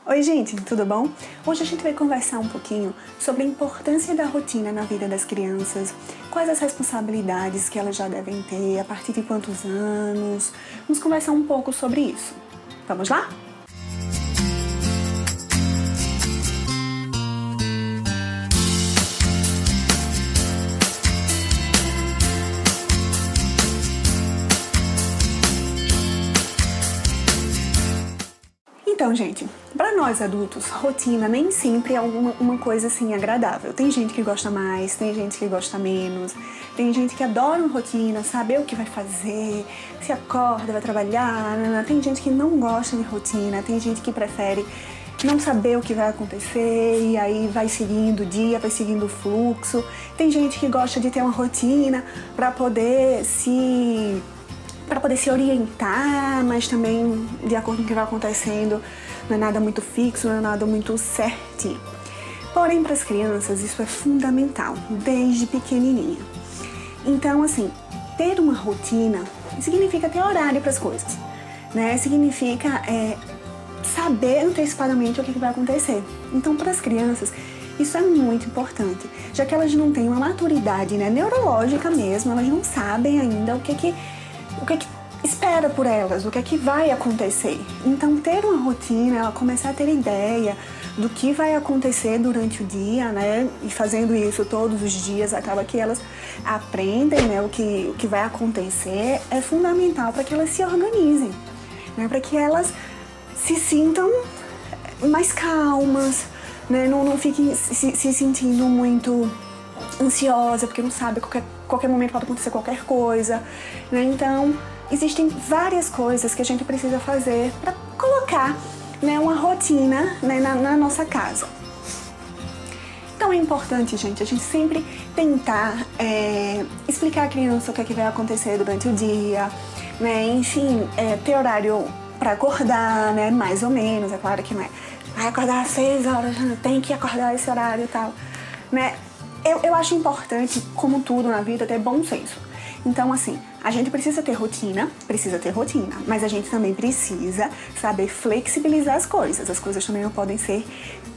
Oi gente, tudo bom? Hoje a gente vai conversar um pouquinho sobre a importância da rotina na vida das crianças, quais as responsabilidades que elas já devem ter, a partir de quantos anos. Vamos conversar um pouco sobre isso. Vamos lá? Então, gente, para nós adultos, rotina nem sempre é uma coisa assim agradável. Tem gente que gosta mais, tem gente que gosta menos, tem gente que adora uma rotina, saber o que vai fazer, se acorda, vai trabalhar, tem gente que não gosta de rotina, tem gente que prefere não saber o que vai acontecer e aí vai seguindo o dia, vai seguindo o fluxo. Tem gente que gosta de ter uma rotina para poder se orientar, mas também de acordo com o que vai acontecendo, não é nada muito fixo, não é nada muito certinho. Porém, para as crianças isso é fundamental, desde pequenininha. Então, assim, ter uma rotina significa ter horário para as coisas, né? Significa saber antecipadamente o que vai acontecer. Então, para as crianças, isso é muito importante, já que elas não têm uma maturidade, né, neurológica mesmo, elas não sabem ainda o que espera por elas, o que é que vai acontecer. Então, ter uma rotina, ela começar a ter ideia do que vai acontecer durante o dia, né? E fazendo isso todos os dias, acaba que elas aprendem, né, o que vai acontecer, é fundamental para que elas se organizem, né? Para que elas se sintam mais calmas, né? Não fiquem se sentindo muito ansiosa, porque não sabe qualquer momento pode acontecer qualquer coisa, né? Então, existem várias coisas que a gente precisa fazer para colocar, né, uma rotina, né, na nossa casa. Então é importante, gente, a gente sempre tentar explicar à criança o que é que vai acontecer durante o dia, né? Enfim, ter horário para acordar, né? Mais ou menos, é claro que não é. Vai acordar às 6 horas, tem que acordar esse horário e tal, né? Eu acho importante, como tudo na vida, ter bom senso. Então, assim, a gente precisa ter rotina, mas a gente também precisa saber flexibilizar as coisas. As coisas também não podem ser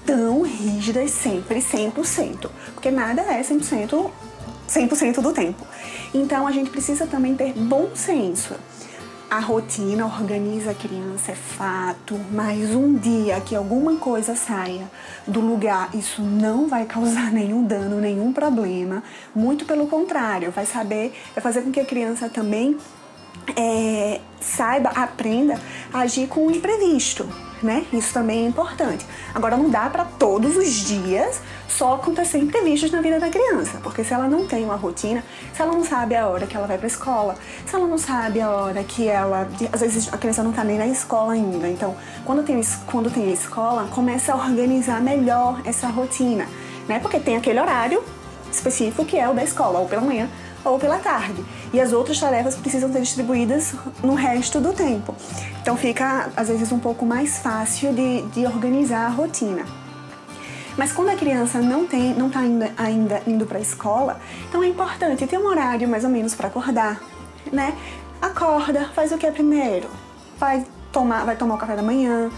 tão rígidas sempre, 100%, porque nada é 100% do tempo. Então, a gente precisa também ter bom senso. A rotina organiza a criança, é fato, mas um dia que alguma coisa saia do lugar, isso não vai causar nenhum dano, nenhum problema. Muito pelo contrário, vai fazer com que a criança também aprenda a agir com o imprevisto, né? Isso também é importante. Agora, não dá para todos os dias só acontecer imprevistos na vida da criança, porque se ela não tem uma rotina, se ela não sabe a hora que ela vai para a escola, se ela não sabe a hora que às vezes a criança não tá nem na escola ainda. Então, quando tem a escola, começa a organizar melhor essa rotina, né? Porque tem aquele horário específico que é o da escola, ou pela manhã ou pela tarde. E as outras tarefas precisam ser distribuídas no resto do tempo. Então fica, às vezes, um pouco mais fácil de organizar a rotina. Mas quando a criança não está ainda indo para a escola, então é importante ter um horário mais ou menos para acordar, né? Acorda, faz o que é primeiro? Vai tomar o café da manhã,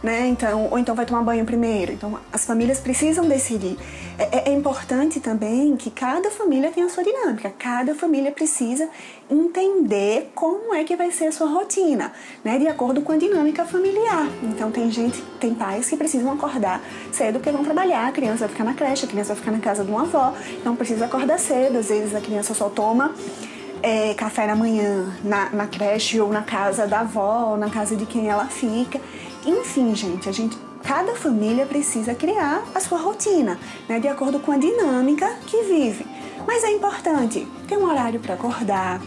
né? Ou então vai tomar banho primeiro. Então, as famílias precisam decidir. É importante também que cada família tenha a sua dinâmica. Cada família precisa entender como é que vai ser a sua rotina, né? De acordo com a dinâmica familiar. Então, tem pais que precisam acordar cedo porque vão trabalhar. A criança vai ficar na creche, a criança vai ficar na casa de uma avó. Então, precisa acordar cedo. Às vezes, a criança só toma café da manhã na creche ou na casa da avó, ou na casa de quem ela fica. Enfim, gente, cada família precisa criar a sua rotina, né, de acordo com a dinâmica que vive. Mas é importante ter um horário para acordar,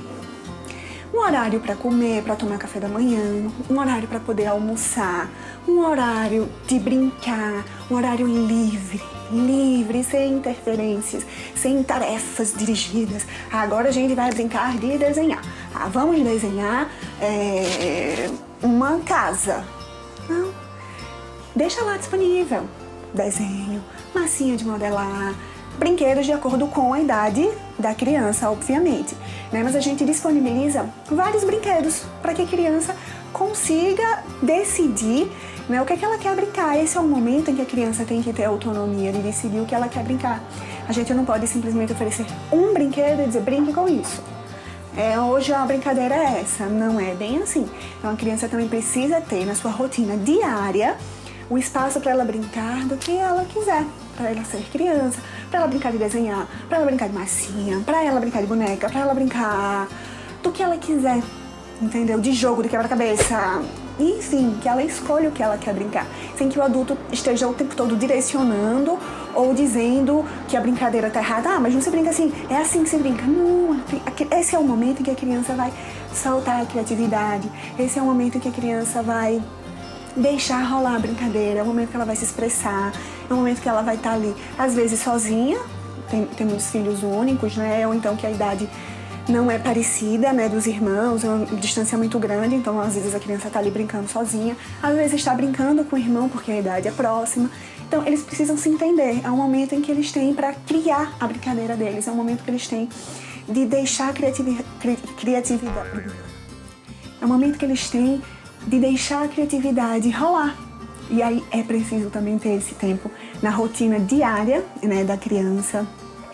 um horário para comer, para tomar café da manhã, um horário para poder almoçar, um horário de brincar, um horário livre, sem interferências, sem tarefas dirigidas. Agora a gente vai brincar de desenhar. Vamos desenhar uma casa. Não, deixa lá disponível desenho, massinha de modelar, brinquedos de acordo com a idade da criança, obviamente, né? Mas a gente disponibiliza vários brinquedos para que a criança consiga decidir né? O que é que ela quer brincar? Esse é o momento em que a criança tem que ter autonomia de decidir o que ela quer brincar. A gente não pode simplesmente oferecer um brinquedo e dizer, brinque com isso. Hoje a brincadeira é essa. Não é bem assim. Então a criança também precisa ter na sua rotina diária o espaço para ela brincar do que ela quiser. Para ela ser criança, para ela brincar de desenhar, para ela brincar de massinha, para ela brincar de boneca, para ela brincar do que ela quiser, entendeu? De jogo, de quebra-cabeça, enfim, que ela escolha o que ela quer brincar, sem que o adulto esteja o tempo todo direcionando ou dizendo que a brincadeira tá errada. Ah, mas não se brinca assim, é assim que se brinca. Não, esse é o momento em que a criança vai soltar a criatividade, esse é o momento em que a criança vai deixar rolar a brincadeira, é o momento que ela vai se expressar, é o momento que ela vai estar ali, às vezes sozinha, tem muitos filhos únicos, né, ou então que a idade não é parecida, né, dos irmãos, é uma distância muito grande, então às vezes a criança está ali brincando sozinha, às vezes está brincando com o irmão porque a idade é próxima, então eles precisam se entender, é um momento em que eles têm para criar a brincadeira deles, é um momento que eles têm de deixar a criatividade, é um momento que eles têm de deixar a criatividade rolar. E aí é preciso também ter esse tempo na rotina diária, né, da criança.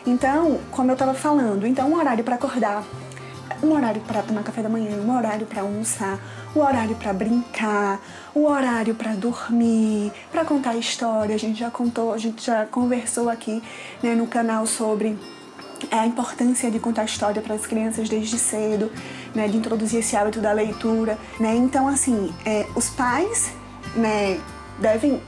Então, como eu estava falando, então um horário para acordar, um horário para tomar café da manhã, um horário para almoçar, um horário para brincar, um horário para dormir, para contar história. A gente já conversou aqui, né, no canal sobre a importância de contar história para as crianças desde cedo, né, de introduzir esse hábito da leitura, né? Então, assim, os pais, né, devem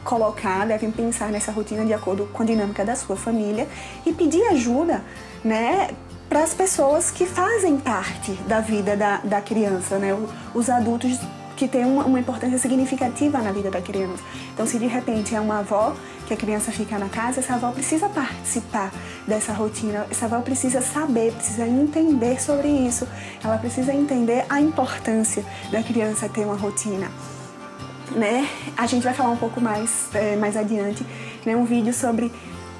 pensar nessa rotina de acordo com a dinâmica da sua família e pedir ajuda, né, para as pessoas que fazem parte da vida da criança, né, os adultos que têm uma importância significativa na vida da criança. Então, se de repente é uma avó que a criança fica na casa, essa avó precisa participar dessa rotina, essa avó precisa saber, precisa entender sobre isso, ela precisa entender a importância da criança ter uma rotina, né? A gente vai falar um pouco mais adiante, né, um vídeo sobre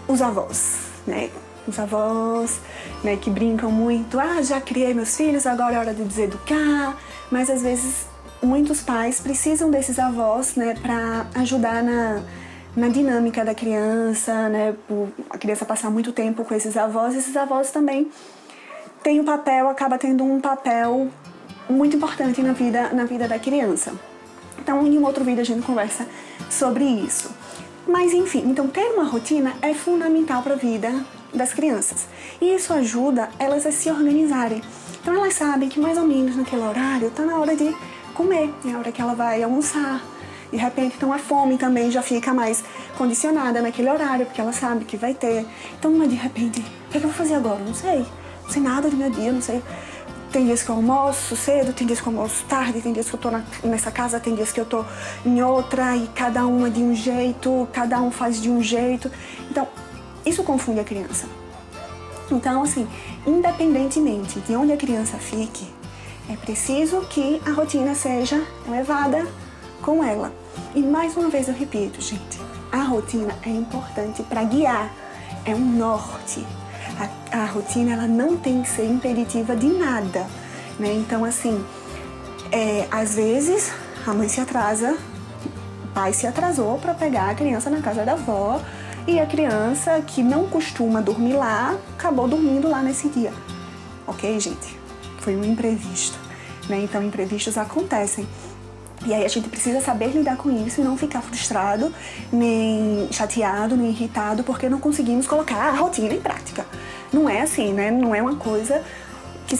os avós, né? Os avós, né, que brincam muito, já criei meus filhos, agora é hora de deseducar, mas às vezes muitos pais precisam desses avós, né, para ajudar na dinâmica da criança, né, a criança passar muito tempo com esses avós também acaba tendo um papel muito importante na vida da criança. Então, em um outro vídeo a gente conversa sobre isso. Mas enfim, então ter uma rotina é fundamental para a vida das crianças. E isso ajuda elas a se organizarem. Então elas sabem que mais ou menos naquele horário está na hora de comer, é a hora que ela vai almoçar. De repente, então a fome também já fica mais condicionada naquele horário, porque ela sabe que vai ter. Então, de repente, o que eu vou fazer agora? Não sei nada do meu dia, não sei. Tem dias que eu almoço cedo, tem dias que eu almoço tarde, tem dias que eu tô nessa casa, tem dias que eu tô em outra, e cada uma de um jeito, cada um faz de um jeito. Então, isso confunde a criança. Então, assim, independentemente de onde a criança fique, é preciso que a rotina seja levada com ela. E mais uma vez eu repito, gente, a rotina é importante para guiar, é um norte. A rotina, ela não tem que ser impeditiva de nada, né? Então, assim, às vezes a mãe se atrasa, o pai se atrasou para pegar a criança na casa da avó e a criança que não costuma dormir lá, acabou dormindo lá nesse dia. Ok, gente? Foi um imprevisto, né? Então, imprevistos acontecem. E aí a gente precisa saber lidar com isso e não ficar frustrado, nem chateado, nem irritado, porque não conseguimos colocar a rotina em prática. Não é assim, né? Não é uma coisa que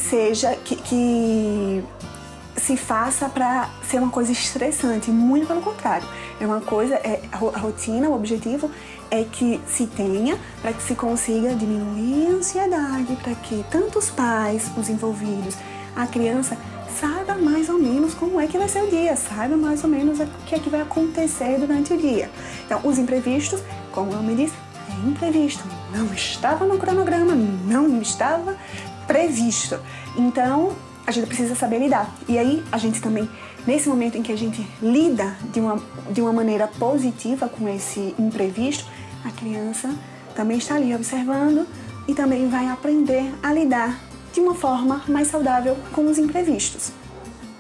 se faça para ser uma coisa estressante. Muito pelo contrário. É uma coisa, a rotina, o objetivo é que se tenha para que se consiga diminuir a ansiedade, para que tanto os pais, os envolvidos, a criança saiba mais ou menos como é que vai ser o dia, saiba mais ou menos o que é que vai acontecer durante o dia. Então, os imprevistos, como eu me disse, é imprevisto, não estava no cronograma, não estava previsto. Então, a gente precisa saber lidar. E aí, a gente também, nesse momento em que a gente lida de uma maneira positiva com esse imprevisto, a criança também está ali observando e também vai aprender a lidar de uma forma mais saudável com os imprevistos.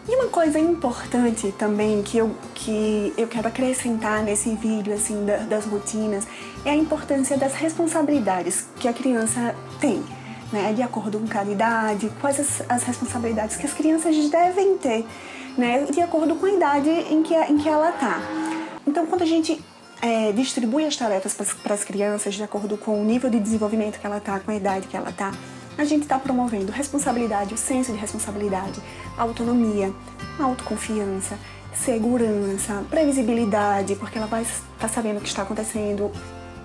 E uma coisa importante também que eu quero acrescentar nesse vídeo assim das rotinas é a importância das responsabilidades que a criança tem, né? De acordo com cada idade, quais as responsabilidades que as crianças devem ter, né? De acordo com a idade em que ela está. Então, quando a gente distribui as tarefas para as crianças de acordo com o nível de desenvolvimento que ela está, com a idade que ela está, a gente está promovendo responsabilidade, o senso de responsabilidade, autonomia, autoconfiança, segurança, previsibilidade, porque ela vai estar sabendo o que está acontecendo,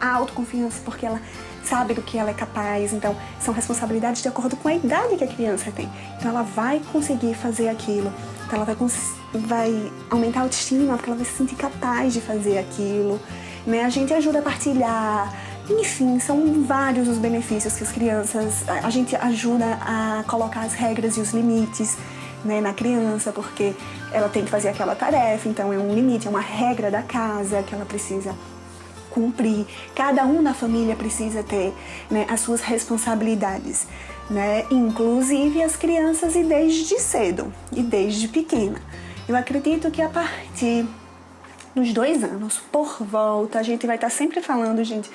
a autoconfiança, porque ela sabe do que ela é capaz. Então, são responsabilidades de acordo com a idade que a criança tem. Então, ela vai conseguir fazer aquilo. Então, ela vai aumentar a autoestima, porque ela vai se sentir capaz de fazer aquilo, né? A gente ajuda a partilhar. Enfim, são vários os benefícios que as crianças... A gente ajuda a colocar as regras e os limites, né, na criança, porque ela tem que fazer aquela tarefa, então é um limite, é uma regra da casa que ela precisa cumprir. Cada um na família precisa ter, né, as suas responsabilidades, né, inclusive as crianças e desde cedo, e desde pequena. Eu acredito que a partir dos 2 anos, por volta, a gente vai estar sempre falando, gente,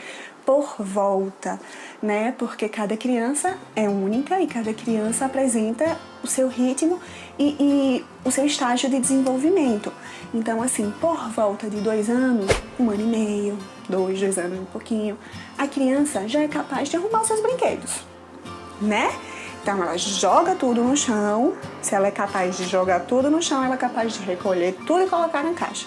por volta, né? Porque cada criança é única e cada criança apresenta o seu ritmo e o seu estágio de desenvolvimento. Então, assim, por volta de 2 anos, 1 ano e meio, 2 anos e um pouquinho, a criança já é capaz de arrumar os seus brinquedos, né? Então, ela joga tudo no chão. Se ela é capaz de jogar tudo no chão, ela é capaz de recolher tudo e colocar na caixa.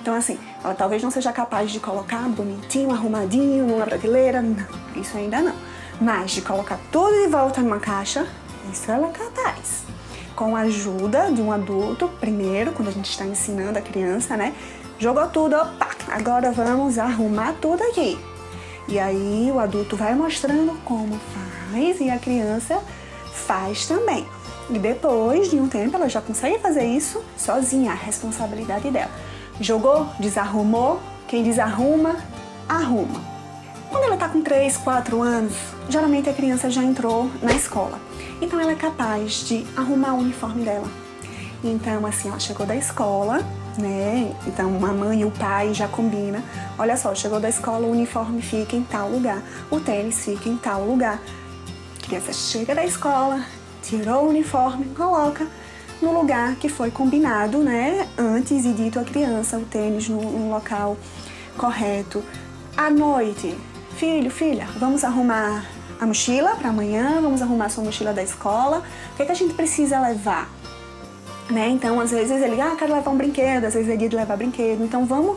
Então, assim, ela talvez não seja capaz de colocar bonitinho, arrumadinho, numa prateleira, não, isso ainda não. Mas de colocar tudo de volta numa caixa, isso ela é capaz. Com a ajuda de um adulto, primeiro, quando a gente está ensinando a criança, né? Jogou tudo, opa, agora vamos arrumar tudo aqui. E aí o adulto vai mostrando como faz e a criança faz também. E depois de um tempo ela já consegue fazer isso sozinha, a responsabilidade dela. Jogou, desarrumou, quem desarruma, arruma. Quando ela está com 3, 4 anos, geralmente a criança já entrou na escola. Então ela é capaz de arrumar o uniforme dela. Então, assim, ela chegou da escola, né? Então a mãe e o pai já combinam. Olha só, chegou da escola, o uniforme fica em tal lugar, o tênis fica em tal lugar. A criança chega da escola, tirou o uniforme, coloca no lugar que foi combinado, né, antes e dito à criança, o tênis no local correto. À noite, filho, filha, vamos arrumar a mochila para amanhã, vamos arrumar a sua mochila da escola, o que é que a gente precisa levar? Né? Então, às vezes ele, quero levar um brinquedo, às vezes é dia de levar brinquedo, então vamos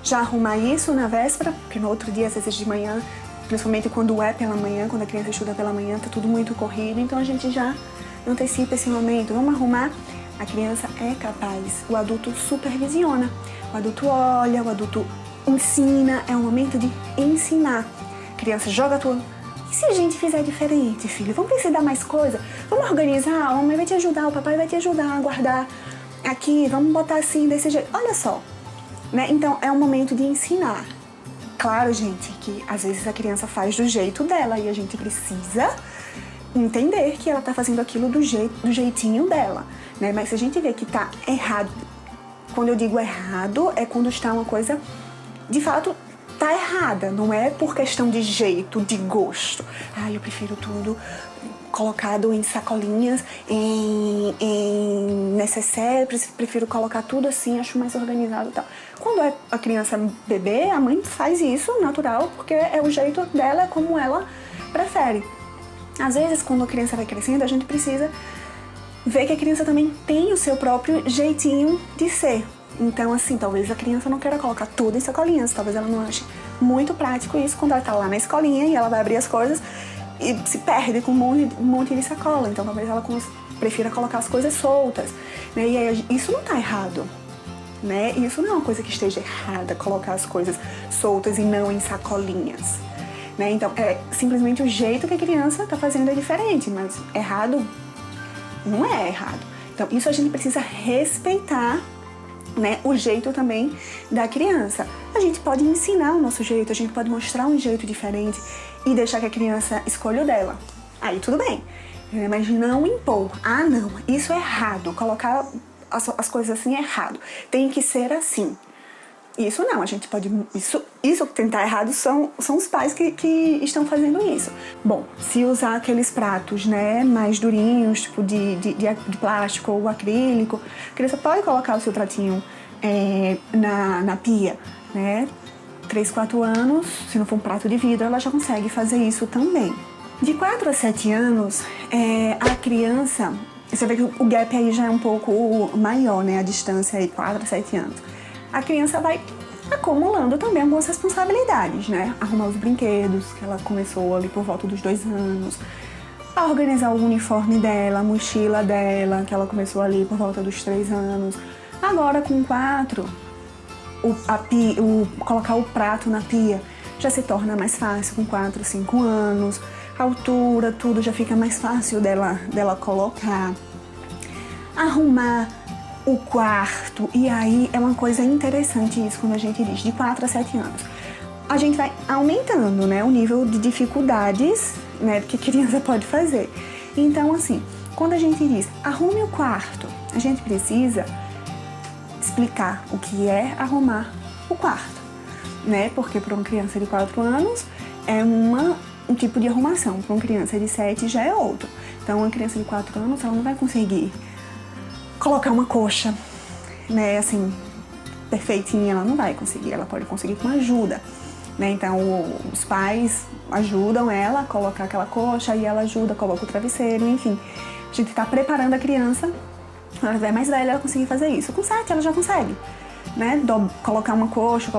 já arrumar isso na véspera, porque no outro dia, às vezes de manhã, principalmente quando é pela manhã, quando a criança estuda pela manhã, tá tudo muito corrido, então a gente já antecipa esse momento, vamos arrumar. A criança é capaz, o adulto supervisiona, o adulto olha, o adulto ensina, é o momento de ensinar. A criança joga tudo. E se a gente fizer diferente, filho? Vamos precisar mais coisa? Vamos organizar? A mamãe vai te ajudar, o papai vai te ajudar a guardar aqui, vamos botar assim, desse jeito. Olha só, né? Então é um momento de ensinar. Claro, gente, que às vezes a criança faz do jeito dela e a gente precisa entender que ela tá fazendo aquilo do jeitinho dela, né? Mas se a gente vê que tá errado, quando eu digo errado, é quando está uma coisa, de fato, tá errada, não é por questão de jeito, de gosto. Eu prefiro tudo colocado em sacolinhas, em necessaire, prefiro colocar tudo assim, acho mais organizado e tal. Quando é a criança bebê, a mãe faz isso natural, porque é o jeito dela, é como ela prefere. Às vezes, quando a criança vai crescendo, a gente precisa ver que a criança também tem o seu próprio jeitinho de ser. Então, assim, talvez a criança não queira colocar tudo em sacolinhas, talvez ela não ache muito prático isso quando ela tá lá na escolinha e ela vai abrir as coisas e se perde com um monte de sacola. Então, talvez ela prefira colocar as coisas soltas, né? E aí, isso não tá errado, né? Isso não é uma coisa que esteja errada, colocar as coisas soltas e não em sacolinhas. Né? Então, é simplesmente o jeito que a criança está fazendo é diferente, mas errado não é errado. Então, isso a gente precisa respeitar, né, o jeito também da criança. A gente pode ensinar o nosso jeito, a gente pode mostrar um jeito diferente e deixar que a criança escolha o dela. Aí tudo bem, mas não impor. Não, isso é errado. Colocar as coisas assim errado. Tem que ser assim. Isso não, a gente pode... Isso que tentar errado são os pais que estão fazendo isso. Bom, se usar aqueles pratos, né, mais durinhos, tipo de plástico ou acrílico, a criança pode colocar o seu pratinho na pia, né? 3, 4 anos, se não for um prato de vidro, ela já consegue fazer isso também. De 4 a 7 anos, a criança... Você vê que o gap aí já é um pouco maior, né? A distância aí, 4 a 7 anos. A criança vai acumulando também algumas responsabilidades, né? Arrumar os brinquedos, que ela começou ali por volta dos 2 anos. A organizar o uniforme dela, a mochila dela, que ela começou ali por volta dos 3 anos. Agora, com 4, colocar o prato na pia já se torna mais fácil com 4, 5 anos. A altura, tudo já fica mais fácil dela colocar. Arrumar o quarto, e aí é uma coisa interessante isso quando a gente diz de 4 a 7 anos. A gente vai aumentando, né, o nível de dificuldades, né, que a criança pode fazer. Então, assim, quando a gente diz arrume o quarto, a gente precisa explicar o que é arrumar o quarto, né, porque para uma criança de 4 anos é um tipo de arrumação, para uma criança de 7 já é outro. Então, uma criança de 4 anos, ela não vai conseguir colocar uma coxa, né, assim, perfeitinha, ela não vai conseguir, ela pode conseguir com ajuda, né, então os pais ajudam ela a colocar aquela coxa e ela ajuda, coloca o travesseiro, enfim, a gente tá preparando a criança, quando ela é mais velha, ela conseguir fazer isso, com 7 ela já consegue, né, colocar uma coxa,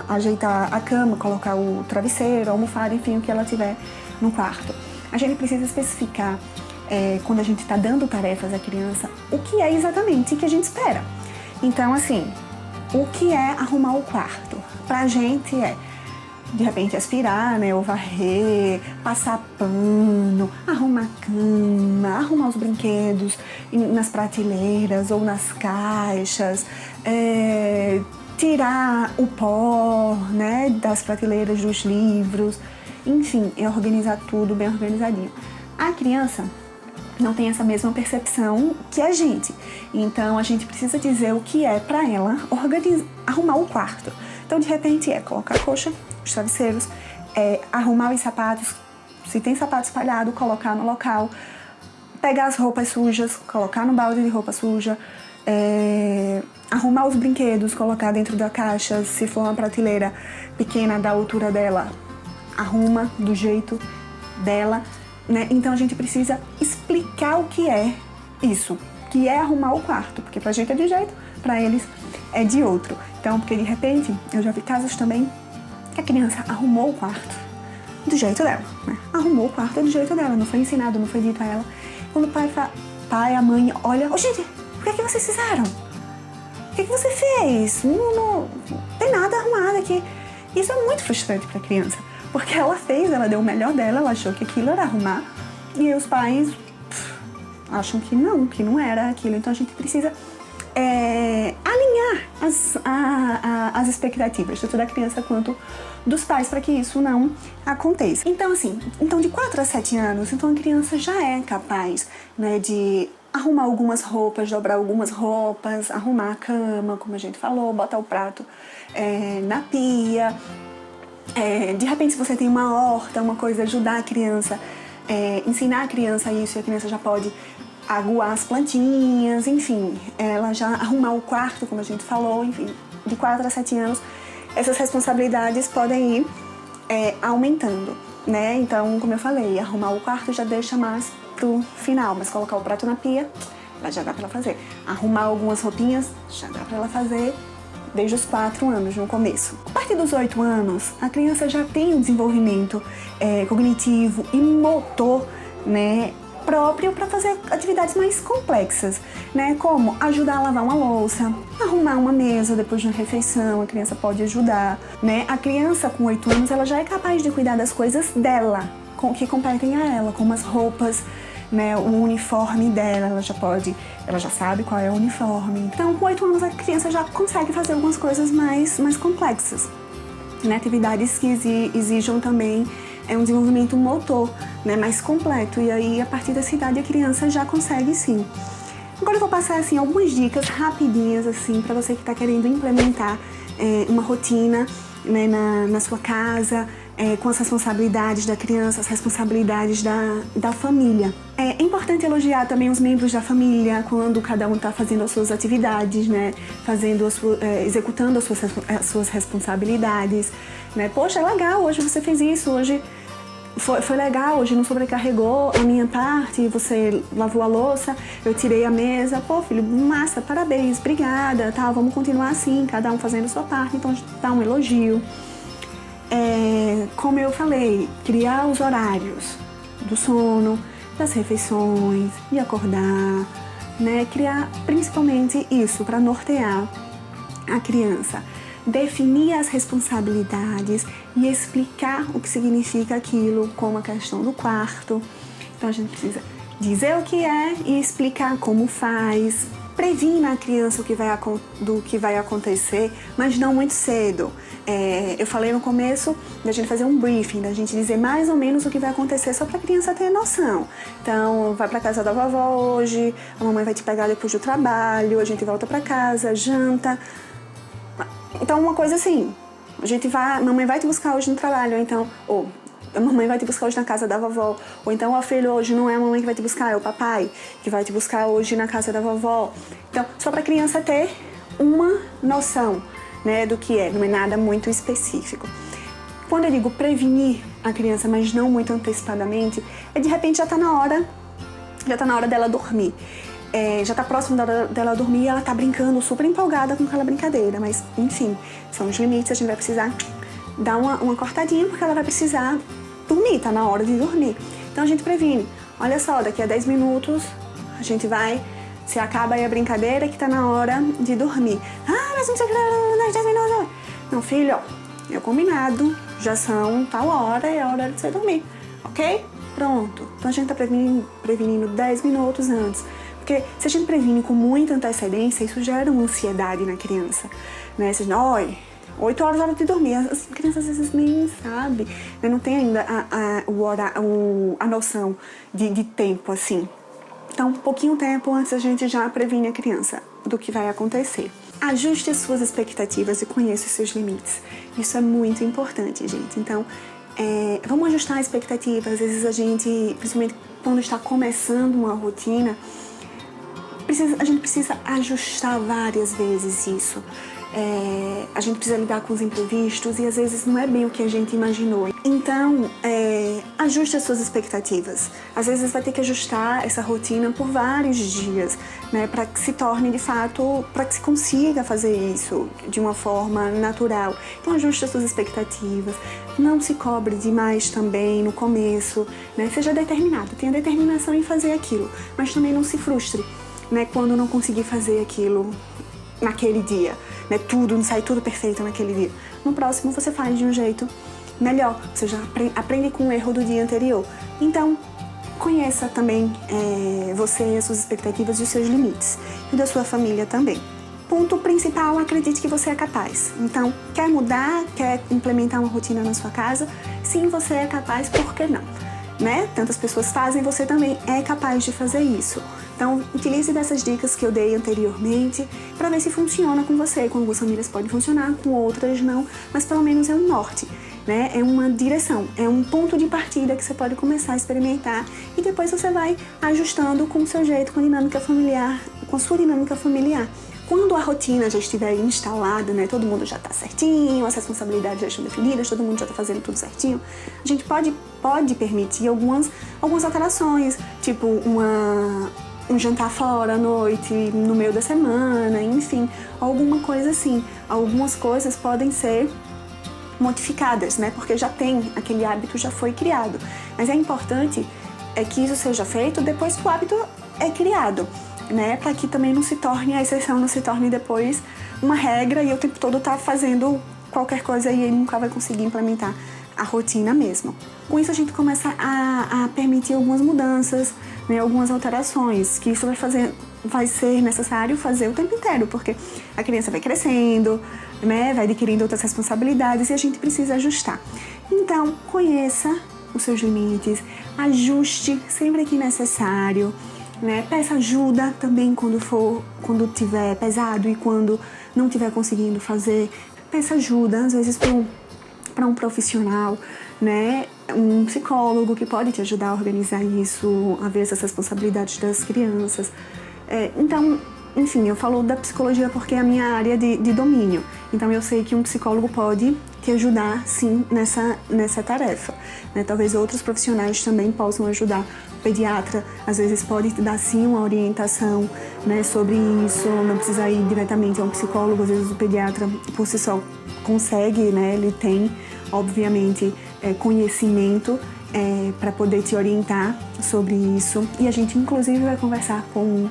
ajeitar a cama, colocar o travesseiro, a almofada, enfim, o que ela tiver no quarto. A gente precisa especificar quando a gente está dando tarefas à criança, o que é exatamente que a gente espera. Então, assim, o que é arrumar o quarto? Pra gente de repente, aspirar, né, ou varrer, passar pano, arrumar a cama, arrumar os brinquedos nas prateleiras ou nas caixas, tirar o pó, né, das prateleiras dos livros, enfim, organizar tudo bem organizadinho. A criança não tem essa mesma percepção que a gente. Então, a gente precisa dizer o que é para ela arrumar o quarto. Então, de repente, colocar a coxa, os travesseiros, arrumar os sapatos, se tem sapato espalhado, colocar no local, pegar as roupas sujas, colocar no balde de roupa suja, arrumar os brinquedos, colocar dentro da caixa, se for uma prateleira pequena da altura dela, arruma do jeito dela, né? Então a gente precisa explicar o que é isso, que é arrumar o quarto, porque pra gente é de um jeito, pra eles é de outro. Então, porque de repente, eu já vi casos também que a criança arrumou o quarto do jeito dela, né? Arrumou o quarto do jeito dela, não foi ensinado, não foi dito a ela. Quando o pai, a mãe olha, gente, o que é que vocês fizeram? O que é que você fez? Não tem nada arrumado aqui. Isso é muito frustrante pra criança, porque ela deu o melhor dela, ela achou que aquilo era arrumar, e aí os pais acham que não era aquilo. Então a gente precisa alinhar as expectativas, tanto da criança quanto dos pais, para que isso não aconteça. Então, assim, de 4 a 7 anos, então a criança já é capaz, né, de arrumar algumas roupas, dobrar algumas roupas, arrumar a cama, como a gente falou, botar o prato na pia. De repente, se você tem uma horta, uma coisa, ajudar a criança, ensinar a criança isso, e a criança já pode aguar as plantinhas, enfim, ela já arrumar o quarto, como a gente falou, enfim, de 4 a 7 anos, essas responsabilidades podem ir aumentando, né? Então, como eu falei, arrumar o quarto já deixa mais pro final, mas colocar o prato na pia, já dá pra ela fazer. Arrumar algumas roupinhas, já dá pra ela fazer desde os 4 anos, no começo. A partir dos 8 anos, a criança já tem um desenvolvimento cognitivo e motor, né, próprio para fazer atividades mais complexas, né, como ajudar a lavar uma louça, arrumar uma mesa depois de uma refeição, a criança pode ajudar, né. A criança com 8 anos, ela já é capaz de cuidar das coisas dela, que competem a ela, como as roupas, né, o uniforme dela, ela já sabe qual é o uniforme. Então, com 8 anos, a criança já consegue fazer algumas coisas mais complexas, né, atividades que exijam também um desenvolvimento motor, né, mais completo. E aí, a partir dessa idade, a criança já consegue, sim, Agora eu vou passar assim algumas dicas rapidinhas assim para você que está querendo implementar uma rotina, né, na sua casa, com as responsabilidades da criança, as responsabilidades da família. É importante elogiar também os membros da família quando cada um está fazendo as suas atividades, né, executando as suas responsabilidades, né? Poxa, é legal, hoje você fez isso, hoje foi legal, hoje não sobrecarregou a minha parte, você lavou a louça, eu tirei a mesa, pô filho, massa, parabéns, obrigada, tá, vamos continuar assim, cada um fazendo a sua parte, então dá um elogio. Como eu falei, criar os horários do sono, das refeições, de acordar, né, criar principalmente isso para nortear a criança. Definir as responsabilidades e explicar o que significa aquilo, como a questão do quarto. Então a gente precisa dizer o que é e explicar como faz. Previna a criança do que vai acontecer, mas não muito cedo. Eu falei no começo da gente fazer um briefing, da gente dizer mais ou menos o que vai acontecer só para a criança ter noção. Então, vai para casa da vovó hoje, a mamãe vai te pegar depois do trabalho, a gente volta para casa, janta. Então, uma coisa assim, a mamãe vai te buscar hoje no trabalho, ou a mamãe vai te buscar hoje na casa da vovó, ou então, ó filho, hoje não é a mamãe que vai te buscar, é o papai que vai te buscar hoje na casa da vovó. Então, só para a criança ter uma noção, né, do que não é nada muito específico. Quando eu digo prevenir a criança, mas não muito antecipadamente, de repente já está na hora dela dormir. Já está próximo dela dormir e ela está brincando, super empolgada com aquela brincadeira, mas enfim, são os limites, a gente vai precisar dar uma cortadinha porque ela vai precisar dormir, tá na hora de dormir. Então a gente previne, olha só, daqui a 10 minutos a gente se acaba aí a brincadeira que tá na hora de dormir. Ah, mas não sei o que, 10 minutos. Não, filho, é combinado, já são tal hora, é a hora de você dormir, ok? Pronto. Então a gente tá prevenindo 10 minutos antes. Porque se a gente previne com muita antecedência, isso gera uma ansiedade na criança, né? Você diz, 8 horas é hora de dormir. As crianças às vezes nem sabem, né? Não tem ainda a noção de tempo, assim. Então, pouquinho tempo antes a gente já previne a criança do que vai acontecer. Ajuste as suas expectativas e conheça os seus limites. Isso é muito importante, gente. Então, vamos ajustar a expectativa. Às vezes a gente, principalmente quando está começando uma rotina, a gente precisa ajustar várias vezes isso. A gente precisa lidar com os imprevistos e às vezes não é bem o que a gente imaginou. Então, ajuste as suas expectativas. Às vezes vai ter que ajustar essa rotina por vários dias, né, para que se torne de fato, para que se consiga fazer isso de uma forma natural. Então, ajuste as suas expectativas. Não se cobre demais também no começo, né? Seja determinado, tenha determinação em fazer aquilo, mas também não se frustre, né, quando não conseguir fazer aquilo naquele dia, né, não sai tudo perfeito naquele dia. No próximo você faz de um jeito melhor, você já aprende com o erro do dia anterior. Então, conheça também você, as suas expectativas e os seus limites, e da sua família também. Ponto principal, acredite que você é capaz. Então, quer mudar, quer implementar uma rotina na sua casa? Sim, você é capaz, por que não? Né? Tantas pessoas fazem, você também é capaz de fazer isso. Então, utilize dessas dicas que eu dei anteriormente para ver se funciona com você. Com algumas famílias pode funcionar, com outras não, mas pelo menos é um norte, né? É uma direção, é um ponto de partida que você pode começar a experimentar e depois você vai ajustando com o seu jeito, com a dinâmica familiar, com a sua dinâmica familiar. Quando a rotina já estiver instalada, né, todo mundo já está certinho, as responsabilidades já estão definidas, todo mundo já está fazendo tudo certinho, a gente pode permitir algumas alterações, tipo um jantar fora à noite, no meio da semana, enfim, alguma coisa assim. Algumas coisas podem ser modificadas, né, porque já tem, aquele hábito já foi criado. Mas é importante que isso seja feito depois que o hábito é criado, né, para que também não se torne, a exceção não se torne depois uma regra e o tempo todo tá fazendo qualquer coisa e aí nunca vai conseguir implementar a rotina mesmo. Com isso a gente começa a permitir algumas mudanças, né, algumas alterações, que isso vai ser necessário fazer o tempo inteiro, porque a criança vai crescendo, né, vai adquirindo outras responsabilidades e a gente precisa ajustar. Então, conheça os seus limites, ajuste sempre que necessário, né? Peça ajuda também quando tiver pesado e quando não tiver conseguindo fazer. Peça ajuda, às vezes para um profissional, né? Um psicólogo que pode te ajudar a organizar isso, a ver essas responsabilidades das crianças. Então, enfim, eu falo da psicologia porque é a minha área de domínio. Então eu sei que um psicólogo pode te ajudar, sim, nessa tarefa, né? Talvez outros profissionais também possam ajudar. O pediatra, às vezes, pode te dar, sim, uma orientação, né, sobre isso. Não precisa ir diretamente a um psicólogo. Às vezes o pediatra, por si só, consegue, né? Ele tem, obviamente, conhecimento para poder te orientar sobre isso. E a gente, inclusive, vai conversar com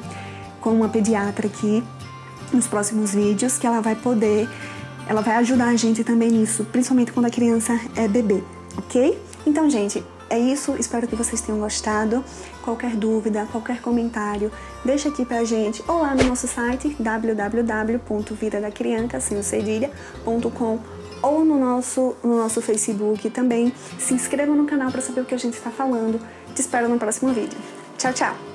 uma pediatra aqui nos próximos vídeos, que ela vai ajudar a gente também nisso, principalmente quando a criança é bebê, ok? Então, gente, é isso. Espero que vocês tenham gostado. Qualquer dúvida, qualquer comentário, deixa aqui pra gente, ou lá no nosso site, www.vidadacrianca.com, ou no nosso Facebook também. Se inscreva no canal para saber o que a gente está falando. Te espero no próximo vídeo. Tchau, tchau!